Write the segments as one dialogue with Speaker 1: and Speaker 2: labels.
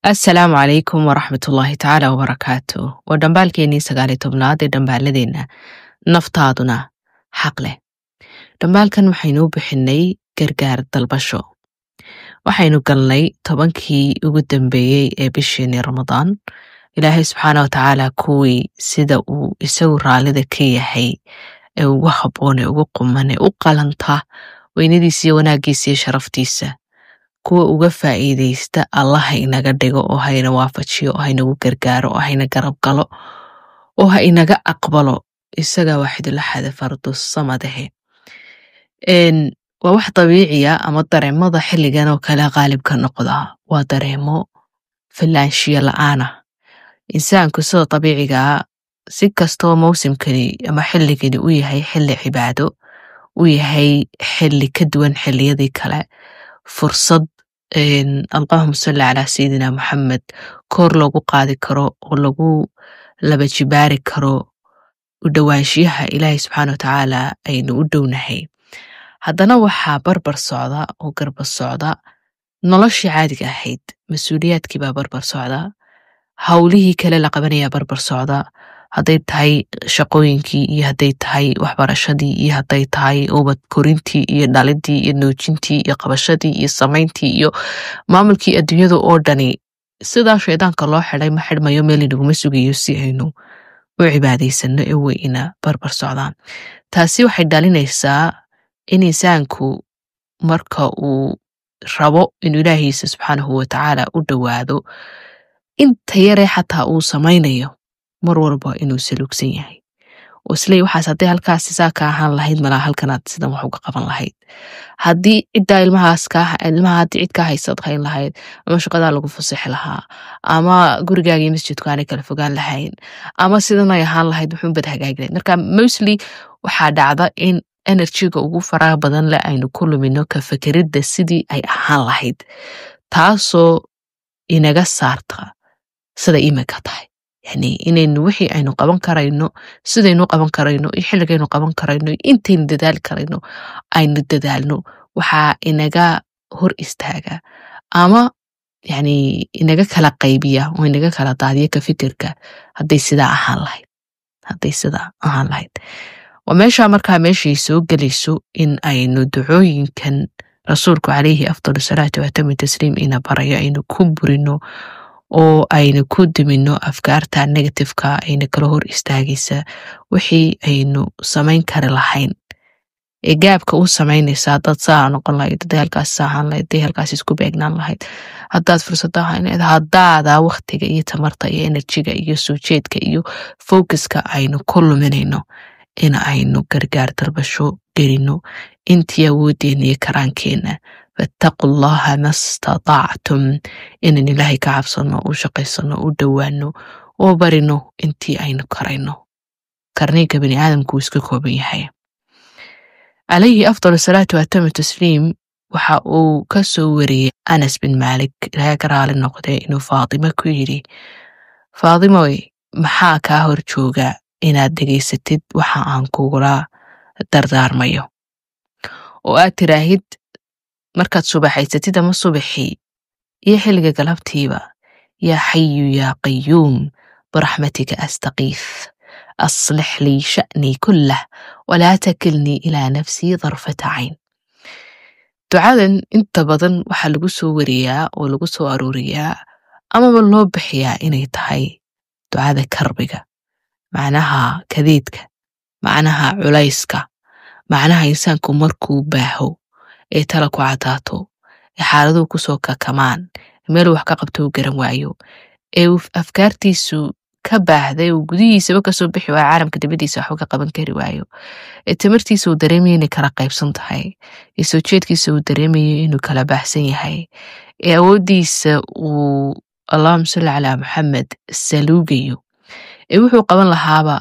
Speaker 1: السلام عليكم ورحمة الله تعالى وبركاته ودنبالكيني سغالي تبناد دنبالدينا نفتادنا حقله دنبالكن waxaynu bixinay gargaar dalbasho waxaynu galnay tobankii ugu dambeeyay ee bishii Ramadaan Ilaahay subhanahu wa ta'ala kuwii sida uu isagu raalida ka yahay ee ugu haboon ee ugu qumane u qalanta weynadiisa iyo wanaagiisa iyo sharaftiisa kuwa uga faa'iideysta Allah inaga dhigo oo hayna waafajiyo oo hayna ugu gargaaro oo hayna garab galo oo haynaga aqbalo isaga waahid lahad fardu samadahe waa wax dabiici ah ama dareemada xilligan oo kala qaalibka noqda waa dareemo filaanshiya la'aana insaanku sida dabiiciga si kasto mawsimkani ama xilligani uu yahay xilli cibaado uu yahay xilli ka duwan xilliyadii kale fursad اللهم صل على سيدنا محمد كور لوغو قادي كرو ولوغو لبجباري كرو ودوانشيها إلهي سبحانه وتعالى أين ودونهي هادنا وحا بربر صعدا وقرب الصعدا نلاشي عادي أحيد مسؤوليات كبا بربر صعدا هوليه كلا لقبانيا بربر صعدا hadday tahay shaqooyinkii iyo hadday tahay waxbarashadii iyo hadday tahay ubad korintii iyo dhalidii iyo noojintii iyo qabashadii iyo samayntii iyo maamulkii adduunyada oo dhani sida sheedaanka loo xidhay ma xidhmayo meel inaguma sugayo si aynu u cibaadaysano ee weyna barbar socdaan taasi waxay dhalinaysaa in insaanku marka uu rabo in Ilaahiisa subhanahu wa ta'ala u dhawaado inta yare xataa uu samaynayo mar walba inuu salugsan yahay oo isla waxaas hadii halkaas saaka ahaan lahayd mala halkanaad sidan wax uga qaban lahayd hadii cidda ilmaha cid ka haysad qayn lahayd ama shaqada lagu fasax lahaa ama gurigaaga masjidku aanay kala fogaan lahayn ama sidan ay ahaan lahayd wuxuu bad hagaagay marka mostly waxa dhacda in energy-ga ugu faraha badan la aynu ku lumino ka fikirida sidii ay ahaan lahayd taasoo inaga saarta sida imika tahay يعني إنه وحي أينو قبان كراينو سيدينو قبان كراينو إحلقينو قبان كراينو إنتين ددال كراينو أين ددالنو وحا إنغا هور استاغا أما يعني إنغا كلا قيبية وإنغا كلا دادية كفكرك هدي سيدا أهان لايد وماشا مركا ماشي يسو قليسو إن أينو دعوين كان رسولك عليه أفضل الصلاة وأتم التسليم إنا برايا إنو كومبرينو oo aynu ku dimino afkaarta negative-ka ayna kala hor istaagaysa wixii aynu samayn kar lahayn ee gaabka u samaynaysa dad saa noqon lahayd dadaalkaas saahan lahayd dadaalkaas isku beegnaan lahayd haddaad fursadaha inaad haddaada waqtiga iyo tamarta iyo energy-ga iyo soo jeedka iyo focus-ka aynu ku luminayno in aynu gargaar dalbasho gelino intii awoodeenna iyo karaankeena فاتقوا الله ما استطعتم إن الله كعبصنا وشقيصنا ودوانو وبرنو انتي أين كرينو كرنيك بني آدم كوسككو بيحي عليه أفضل الصلاة وأتم التسليم وحاو كسوري أنس بن مالك لا يقرأ للنقطة إنه فاطمة كويري فاطمة محاكا هرجوغا إنا دقي ستد وحا أنكوغلا دردار ميو وآتراهيد markaad subaxaysatid ama subaxii iyo xilliga galabtiiba ya hayyu ya qayyum برحمتك أستغيث أصلح لي شأني كله ولا تكلني إلى نفسي طرفة عين دعاء انت بدن waxa lagu soo wariyaa oo lagu soo arooriyaa ama loo bixiyaa inay tahay ducada karbiga macnaha kadeedka macnaha culayska macnaha insaanku markuu baaho ee tala ku cadaato ee xaaladu ku soo kakamaan meel wax ka qabto garan waayo ee afkaartiisu ka baahday oo gudihiisa ka soo bixi waa caalamka dibadiisa wax ka qaban kari waayo ee tamartiisu dareemay inay kala qaybsan tahay ee soo jeedkiisa dareemay inuu kala baahsan yahay ee awoodiisa uu Allahumma salli ala Muhammad saluugayo ee wuxuu qaban lahaaba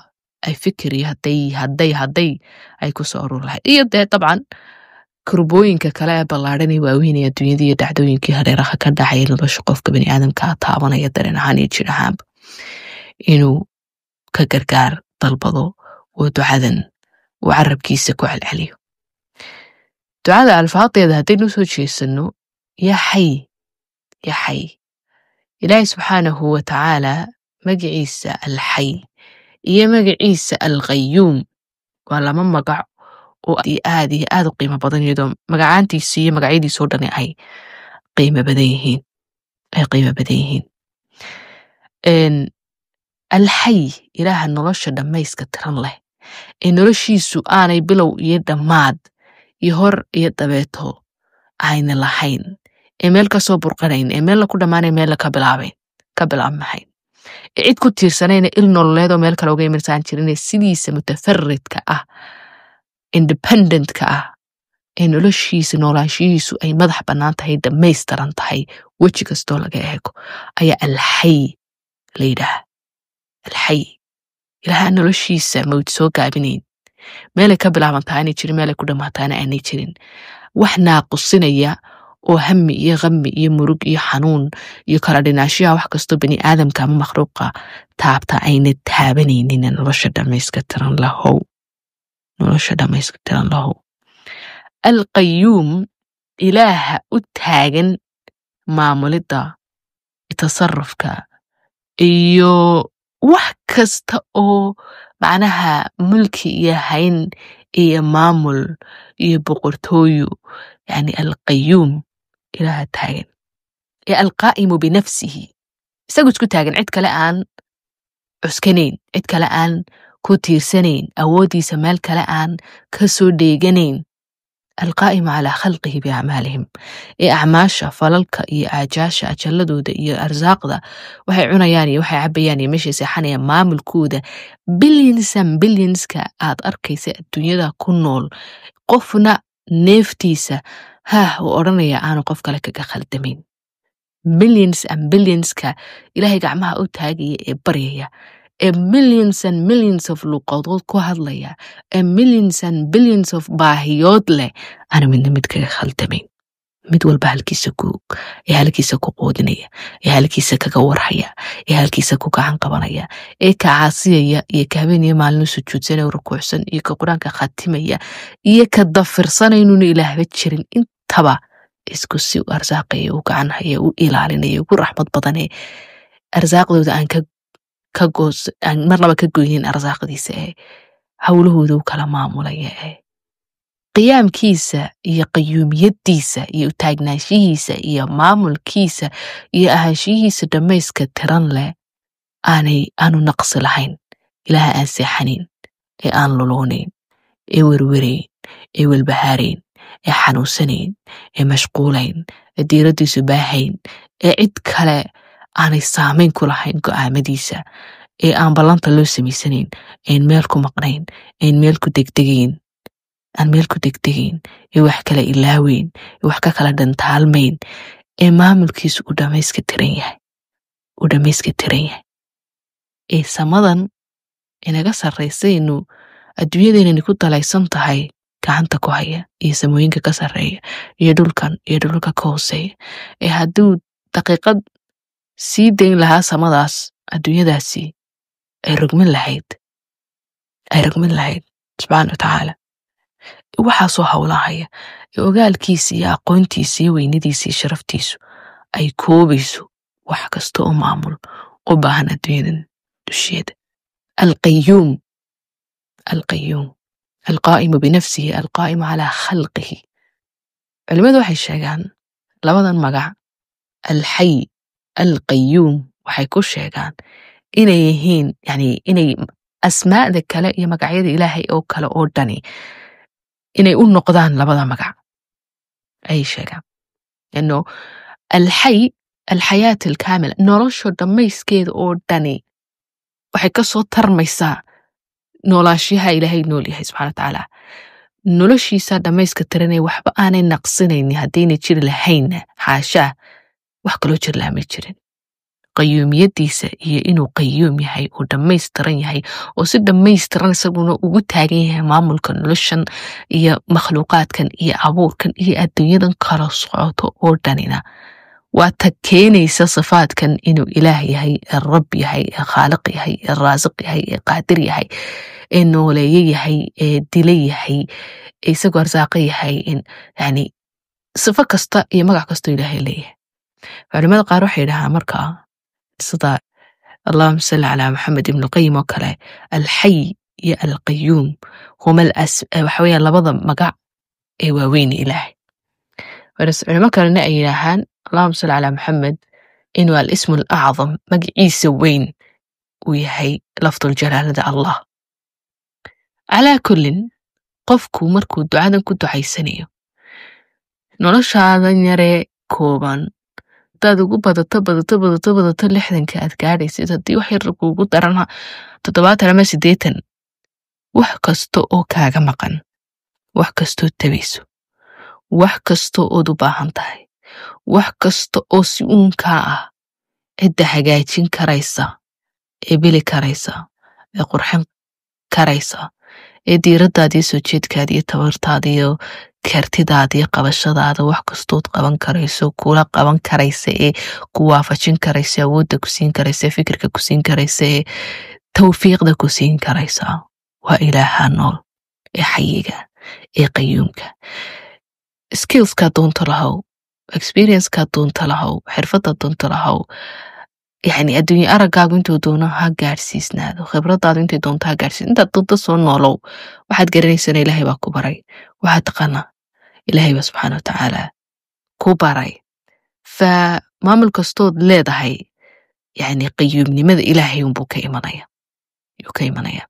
Speaker 1: ay fikri hadday ay ku soo urur lahayd iyo dabcan كربوينك كلا بلارني وأويني الدنيا دي دعوينك هريرها كده حيل بشقف كبني آدم كعطابنا يدرن هاني تشرحاب إنه كجرجار طلبضو ودعاء وعرب كيسك وعلى عليه دعاء الفاطمة هذا نسوي شيء سنو يا حي إلهي سبحانه وتعالى مقعيس الحي إيا مقعيس القيوم ولا من مقع آدي قيمة بدن يدوم مقعانتي سي مقعيدي سوداني أي قيمة بديهين أي قيمة بديهين إن الحي إله النرش دميس كتران له إن نرشيسو آني بلو يدماد يهور يدبيتو عين اللحين إيميل كسو برقنين إيميل لكو دمان إيميل لكا بلعب محين عيد كو تيرسانين إلنو الليدو ميل كالوغي مرسان تيريني سيديسة متفرد كأه independent كأه إنو لشيس نولاشيسو أي مدح بنانتهي دميسترانتهي وجه كستو لغا إيكو أي الحي ليده الحي إلها أنو لشيس موت سو قابنين ميلا كبلعبانتها أني تيرين ميلا كودماتها أني تيرين وحنا قصينيا oo hammi iyo qammi iyo murug iyo xanuun iyo kala dhinaashiya wax kasto bani aadamka ama makhluuqa taabta ayna taabanaynin nolosha dhamayska tiran lahow alqayyuum ilaaha u taagan maamulidda tasarrufka iyo wax kasta oo macnaha mulki iyo hayn iyo maamul iyo boqortooyo يعني القيوم إله تاغن القائم بنفسه ساقوت كو تاغن عد كلاان عسكنين عد كلاان كو تيرسنين أودي سمال كلاان كسو ديغنين القائم على خلقه بأعمالهم أعماشا فللك أعجاشا أجلدو دا أرزاق دا وحي عنياني وحي عبياني مشي سيحاني مامل كودا بلينز كآد أركيسة الدنيا دا كنول قفنا neeftiisa oo oranaya aanu qof kale kaga khaldamin billions ka ilaahay gacmaha u taagaya ee baryaya millions of luqadood ku hadlaya billions of baahiyood leh aanu mid kaga khaldamin mid walba halkiisa ku qoodinaya halkiisa kaga warhaya halkiisa ku gacan qabanaya ka caasiyaya iyo ka habeenaya maalin sujuudsanay rukuucsan iyo ka quraanka khatimaya iyo ka dafirsanaynu ilaahba jirin intaba isku si arsaaqay oo gacan haya oo ilaalinaya ugu raxmad badan arsaaqdooda aan marnaba ka gooyin arsaaqdiisa hawlahooda kala maamulaya qiyaamkiisa iyo qayyuumiyadiisa iyo taagnaanshihiisa iyo maamulkiisa iyo ahaanshihiisa dhamayska tiran leh aanu naqsi lahayn ilaaha aan seexanayn aan luloonayn werwarayn walbahaarayn xanuunsanayn mashquulayn diiradiisu baahayn cid kale aanay saamayn ku lahayn go'aamadiisa aan ballanta loo samaysanayn meel ku maqnayn meel ku degdegayn aan meel ku degdegayn wax kale ilaaweyn wax ka kala dhantaalmayn maamulkiisu u dhamayska tiran yahay samadan inaga sarraysaynu adduunyadeena ku dalaysan tahay gacanta ku haya iyo samooyinka ka sarreeya iyo dhulka ka hooseeya hadduu daqiiqad sii dayn lahaa samadaas adduunyadaasi ay rogmin lahayd subxaana watacaala waxaasoo hawlahaya ogaalkiisa iyo aqoontiisa iyo weynadiisa iyo sharaftiisu ay koobayso wax kasta oo maamul u baahan adduunyadan dusheeda القيوم القائم بنفسه القائم على خلقه علماء waxay sheegaan labadan magac الحي القيوم waxay ku sheegaan inay yihiin yani inay asmaada kale iyo magacyada ilaahay oo kale oo dhani inay u noqdaan labada magac ay sheegaan inno الحي الحياة الكاملة nolosha dhamayskeeda oo dhani waxay ka soo tarmaysaa noolaashiyaha ilaahay nool yahay subxaana watacaala noloshiisa dhamayska tiranay waxba aanay naqsinaynin haddayna jiri lahayna xaashaa wax kaloo jir lahaa ma jirin qayyuumiyadiisa iyo inuu qayyuum yahay oo dhamaystiran yahay oo si dhamaystiran isaguna ugu taagan yahay maamulka noloshan iyo makhluuqaadkan iyo abuurkan iyo adduunyadan kala socoto oo dhanina waa ta keenaysa sifaadkan inuu ilaah yahay rab yahay khaaliq yahay raasiq yahay qaadir yahay nooleeye yahay dile yahay isagoo arsaaqo yahay yani sifo kasta iyo magac kasta ilaahay leeyahay culimada qaar waxay dhahaan markaa sida اللهم صل على محمد ابن القيم وكله الحي يا القيوم هما وحويا لبضا مقع واوين إلهي ورس علماء كانوا إلهان اللهم صل على محمد إنه الاسم الأعظم مقعيس وين ويهي لفظ الجلالة الله على كل قفكو مركو دعادا كنتو حيسانيو noloshaadan yare kooban hadaad ugu badato lixdanka aad gaadhaysid haddii wax yar kuugu daranha 70 ama 80 wax kasta oo kaaga maqan wax kastoo tabayso wax kasta ood u baahan tahay wax kasta oo si uunkaa ah cidda hagaajin karaysa ee bili karaysa ee qurxin karaysa ee diiradaadii soo jeedkaadii tabartaadii kartidaadii qabashadaada wax kastood qaban karayso kula qaban karaysa ee ku waafajin karaysa awoodda ku siin karaysa fikirka ku siin karaysa ee tawfiiqda ku siin karaysa waa ilaaha nool ee xayiga ee qayyuumka skillska doonta lahaw experience-ka doonta lahaw xirfadda doonta lahaw يعني الدنيا أرجعوا أنتوا دونا هجارسيس نادو خبرات أنتوا دونتا هجارسيس أنت ضد صنولو واحد جرني سنة إلهي بكبري واحد قنا إلهي سبحانه وتعالى كبري فما ملك استود لا ده يعني قيومني ماذا إلهي ينبوك إيمانيا يوك إيمانيا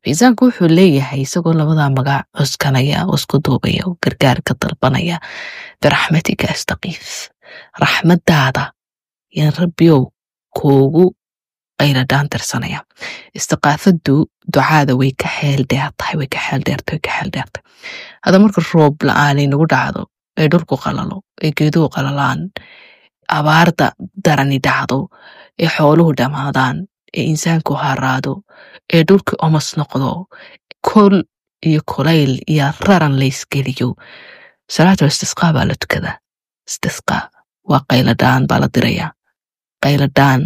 Speaker 1: فإذا كوحو ليه هي سقول لبضع مقع أسكنيا أسكدوبيا وقرقار كطلبانيا برحمتك أستغيث رحمة دادا يا ربيو كوغو غير دان ترسانيا استقاثدو دعادا ويكا حيل ديرتاي ويكا حيل ديرتاي هذا مرك الروب لآلي نقو دعادو اي دولكو قلالو اي جيدو قلالان أباردا داراني دعادو اي حولو دامادان اي إنسانكو هارادو اي دولكو أمس نقضو كل اي كوليل اي راران ليس كيليو صلاة الاستسقاء بالت كذا استسقاء وقيل دان بالدريا qayladaan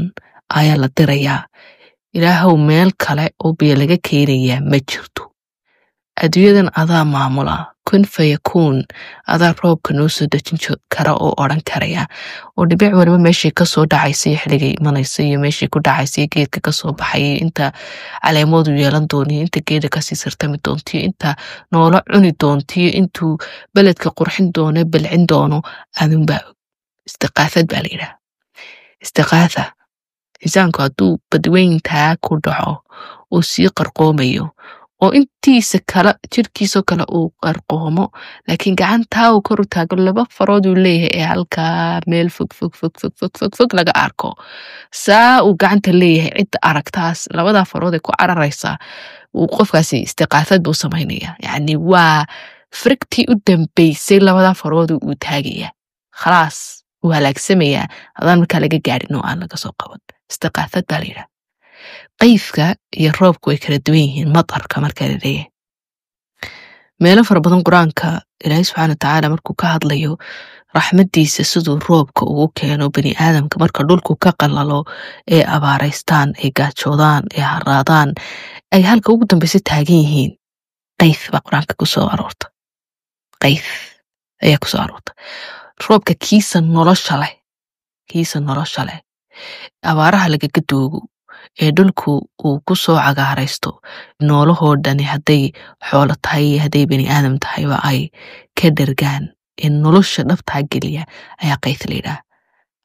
Speaker 1: ayaa la dirayaa ilaahow meel kale oo biyo laga keenayaa ma jirto adduunyadan adaa maamula kun fayakuun adaa roobka noo soo dejin kara oo odhan karaya oo dhibic waliba meeshii ka soo dhacaysay xilligay imanaysa iyo meeshii ku dhacaysay geedka ka soo baxay inta caleemoodu yeelan doonay inta geedka ka sii sartami doontii inta noolo cuni doontii intuu beledka qurxin doono bilcin doono adunba istiqaafad baa la yidhaahdaa استغاثة إنسانكو هدو بدوين تاكو دعو وسي قرقوميو وإنتيسا كلا جيركيسو كلا او قرقومو لكن قعان تاو كورو تاقو لبا فرودو ليه اي هالكا ميل فوق لغا اركو سا وقعان تليه عد اركتاس لبدا فرودي كو عراريسا وقفكاسي استغاثة بو سمينيا يعني فرقتي قدام بيسي لبدا فرودو وتاقيا خلاص وهلاك سمية هذا مركا لغا قاري نوعان لغا سو قبض استقاثت باليرا قيفكا يروبكو يكردوين مطركا مركا لليه ميلا فربضان قرانكا إلهي سبحانه وتعالى مركو كهد ليو رحمديسا سدو روبكا وكينو بني آدم كمركا دولكو كقلالو اي أباريستان اي قاتشودان اي هرادان اي هالكا وقدن بسي تاقينهين قيف بقرانكا كسو أرورت قيف اي كسو أرورت roobka kiisa nolosha leh abaaraha lagaga doogo ee dhulku uu ku soo cagaaraysto noolahoo dhani hadday xoolo tahay hadday bani aadam tahay waa ay ka dhergaan in nolosha dhabtaa geliya ayaa qayth leeyahay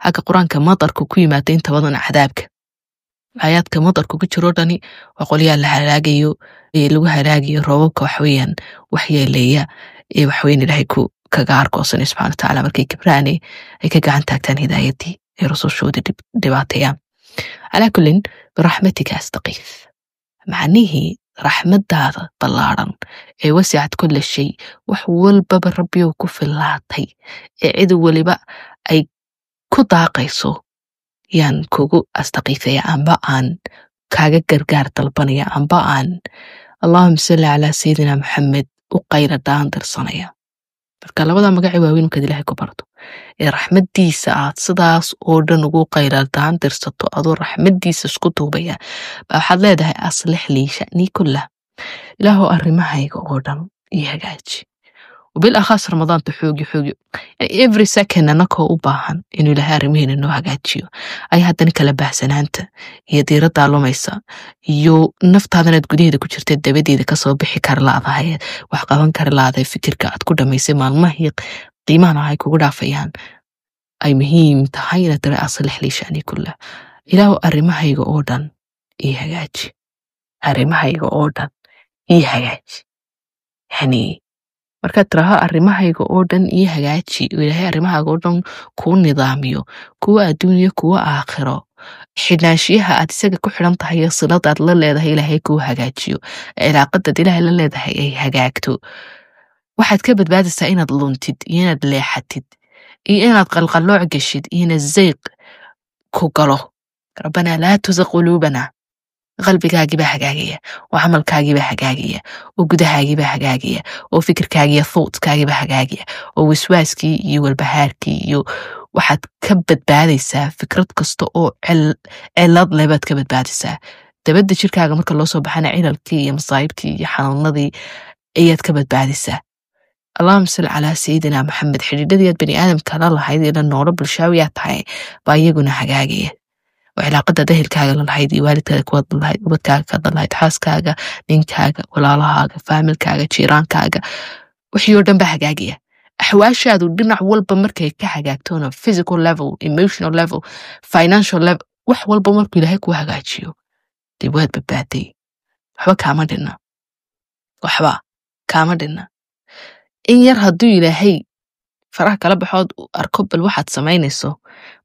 Speaker 1: haka quraanka madarku ku yimaado inta badan cadaabka ayaadka madarku ku jiro dhani waa qoliyaa la halaagayo ee lagu halaagayo roobabka waxweeyaan waxyeeleeya ee waxweyn ilaahay ku كغاركو سبحانه وتعالى مركي كبراني اي كغان تاكتان هدايتي اي رسول شودي دباتيا على كل برحمتك استغيث معنيه رحمة هذا طلارا اي وسعت كل شيء وحول باب ربي وكف اللاتي اي عدو ولبا اي كداقيسو يان كوغو استغيثيا انباءان كاغا غرغار طلبانيا انباءان اللهم صل على سيدنا محمد وقير دان درسانيا marka labada magac waaweyn marka Ilaahay ku barto ee raxmadiisa aad sidaas oo dhan ugu qayradaan dirsato adoo raxmadiisa isku duubaya waxaad leedahay aslix li shani kullah ilaahu arrimahayga oo dhan ii hagaaji وبالأخص رمضان تحوقي يعني every second أنكو أباهن إنو لها رمين إنو هاقاتشيو أي هاداني كلا بحسنانتا هي ديرة دالو ميسا يو نفط هذا ندقوديه دا كجرتي الدبادي دا كسو بحي كارلاضا هاي وحقابان كارلاضا فكر كاعد كودا ميسي مالمهيق قيمانا هاي كودا فيان أي مهيم تهينا ترى أصلح لي شأني كله إلهو أرمهايقو أودان إيه هاقاتشي أرمهايقو أودان إيه هاقاتشي يعني markaad tiraha arrimahayga oo dhan ii hagaaji ilaahay arrimahaaga oo dhan kuu nidaamiyo kuwa adduunyo kuwa aakhiro xidhnaanshiyaha aad isaga ku xidhan tahay iyo siladaad la leedahay ilaahay kuu hagaajiyo cilaaqadaad ilaahay la leedahay ay hagaagto waxaad ka badbaadaysaa inaad luntid iyo inaad leexatid iyo inaad qalqallooc gashid iyo inaad zayq ku galo rabbanaa laa tuzigh quluubanaa qalbigaagii baa hagaagaya oo camalkaagii baa hagaagaya oo gudahaagii baa hagaagaya oo fikirkaagii iyo thoughtkaagii baa hagaagaya oo waswaaskii iyo walbahaarkii iyo waxaad ka badbaadaysaa fikrad kasta oo cilad leh baad ka badbaadaysaa dabadda jirkaaga marka loo soo baxana cilalkii iyo masaa'ibtii iyo xanuunadii ayaad ka badbaadaysaa اللهم صل على سيدنا محمد xidhiidhadii bani aadamka la lahayd ila noolo bulshaawiya tahay baa iyaguna hagaagaya وعلاقة دهلكاga la lahayd iyo waalidkaaga kuwad la lahayd ubadkaaga ka lahayd xaaskaaga ninkaaga walaalahaaga faamilkaaga jiiraankaaga wixii oo dhan baa hagaagaya axwaashaadu dhinac walba markay ka hagaagtoona physical level emotional level financial level wax walba markuu ilaahay ku hagaajiyo dib waad badbaaday waxba kaama dhinna in yar hadduu ilaahay faraha kala baxood arko bal waxaad samaynayso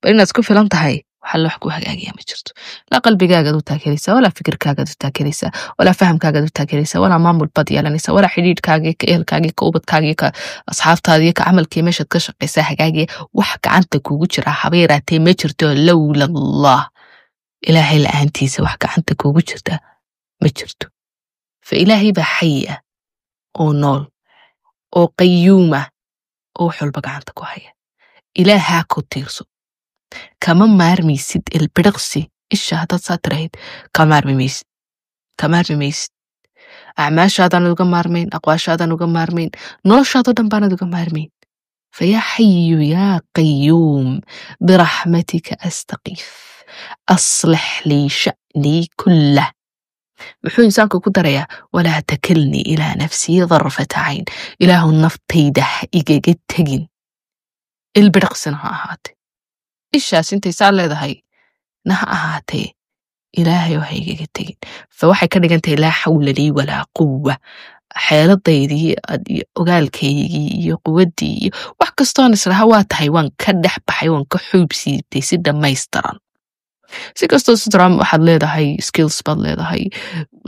Speaker 1: bal inaad ku filan tahay waxa wax ku hagaagiya ma jirto la qalbigaaga u taageeraysa wala fikirkaaga u taageeraysa wala fahamkaaga u taageeraysa wala maamul bad yeelanaysa wala xidhiidhkaaga ka ehelkaaga ka ubadkaaga ka asxaabtaada ka camalkii meeshad ka shaqaysa hagaagiya wax gacanta kugu jira habeeraatay ma jirto lawla allah ilaahay la'aantiisa wax gacanta kugu jirta ma jirto fa ilaahay ba hayya oo nool oo qayyuuma oo xulba gacanta ku haya ilaaha ku tiirso kama maarmaysid ilbiriqsi isha haddaad saa tirahayd kama maarmaysid acmaashaadan uga maarmayn aqwaashaadan uga maarmayn noloshaadoo dhan baanad uga maarmayn فيا حي يا قيوم برحمتك أستغيث أصلح لي شأني كله محو إنسانك كدريا ولا تكلني إلى نفسي ظرفة عين إله النفطيده إيجاجت تجين البرقسن هاتي إيشاس انتي سال هاي نها هاتي إلهي وهيجاجت تجين فوحي كده جنت لا حول لي ولا قوة xeeladaydi ogaalkaygii iyo quwadii wax kastoo nisraha waa tahay waan ka dhex baxay waan ka xuubsiitay si dhamaystiran si kastoo sidram waxaad leedahay skills baad leedahay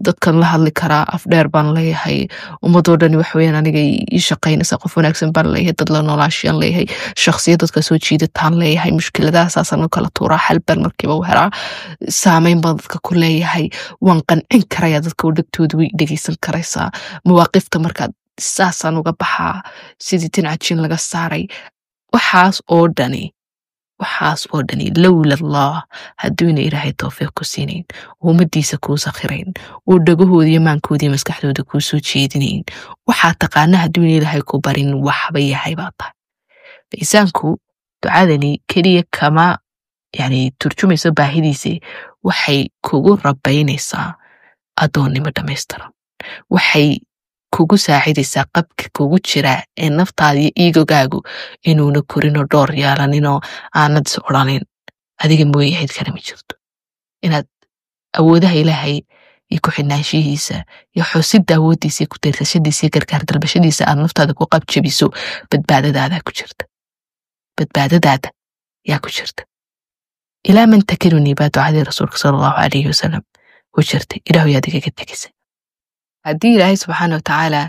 Speaker 1: dadkan la hadli karaa afdheer baan leeyahay ummadoo dhan wax weeyaan aniga ii shaqaynaysa qof wanaagsan baan leeyahay dad la noolaashiyan leeyahay shakhsiyad dadka soo jiidataan leeyahay mushkiladahaas aan kala tuuraa xal baan markiiba u helaa saameyn baan dadka ku leeyahay waan qancin karayaa dadka dhagtooda way dhageysan karaysaa mawaaqifta markaad saasaan uga baxaa sidii tinacjin laga saaray waxaas oo dhani lawla allah hadduuna ilaahay tawfiiq ku siinayn ummadiisa kuu sakhirayn oo dhagahoodii iyo maankoodii maskaxdooda kuu soo jeedinayn waxaa taqaana hadduuna ilaahay ku barin waxba yahay baa tahay insaanku ducadani keliya kama yani turjumayso baahidiisa waxay kugu rabaynaysaa adoonnimo dhamaystiran waxay kugu saacidaysaa qabka kugu jira ee naftaada iyo iigogaagu inuuna korino dhowr yeelaninoo aanad is odhanin adiga mooye cid kale ma jirto inaad awoodaha ilaahay iyo ku xidhnaanshihiisa iyo xusidda awooddiisa iyo ku tiirsashadiisa iyo gargaar dalbashadiisa aad naftaada ku qabjabiso badbaadadaada yaa ku jirta ilaa man takilunii baa ducadii rasuulka sala allahu calayhi wasalam ku jirtay ilaahu yaad igaga tegisa haddii ilaahay subxaana watacaala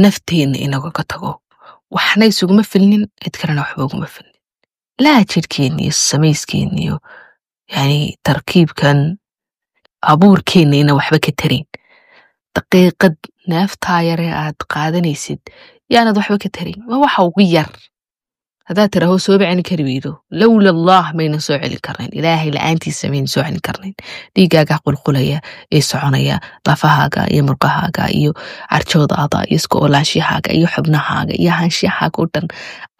Speaker 1: nafteena inagaga tago waxna isuguma filnin cid kalena waxba uguma filnin laa jirhkeenna iyo samayskeena iyo yani tarkiibkan abuurkeenna ina waxba ka tarin daqiiqad neeftaa yare aad qaadanaysid yaanad waxba ka tarin waa waxa ugu yar هذا ترى هو سوى بعين كربيدو لولا الله ما ينسوع الكرنين إلهي لأنتي سمين سوع الكرنين ديجا قول قليا يسعنيا طفهاجا يمرقهاجا يو عرشود عطا يسكو ولا شيء حاجة يو حبنا حاجة يهان شيء حاجة ودن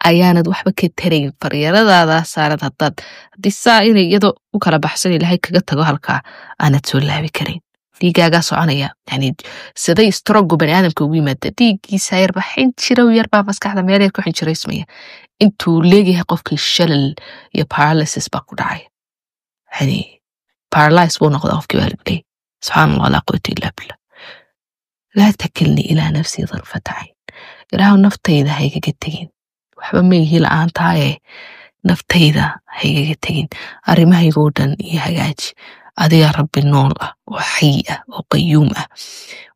Speaker 1: أيانا وحبة كترين فريرة هذا صارت هتد دي الساعة يدو وكلا بحسن إلهي كجت جوهرك أنا تسول بكرين ديجا سعنيا يعني سدا يسترقوا بني آدم كوي مادة ديجي ساير بحين شرو يربع بس كحدا ميري كوحين شرو اسمية intuu leeyahay qofkii shalal iyo paralysis baa ku dhacay yani paralysis buu noqday qofkii baa dhigay subxaanallah laa quwwata illaa billah laa takilni ilaa nafsii darfata cayn ilaahu naftayda haygaga tegin waxba ma ihi la'aan tahaye naftayda haygaga tegin arrimahaygoo dhan iyo hagaaji adiga rabbi nool ah oo xay ah oo qayuum ah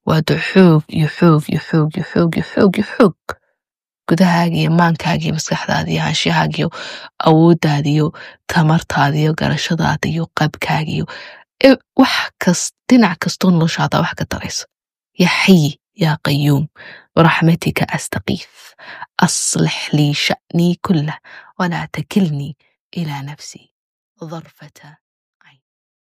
Speaker 1: waadu xoog iyo xoog iyo xoog iyo xoog iyo xoog iyo xoog gudahaaga iyo maankaaga iyo maskaxdaada iyo hanshahaaga iyo awooddaada iyo tamartaada iyo garashadaada iyo qabkaaga iyo wax kas dhinac kastoo noloshaada wax ka darayso ya xay ya qayuum biraxmatika astaqiif aslix lii sha'nii kullah walaa takilnii ilaa nafsii darfata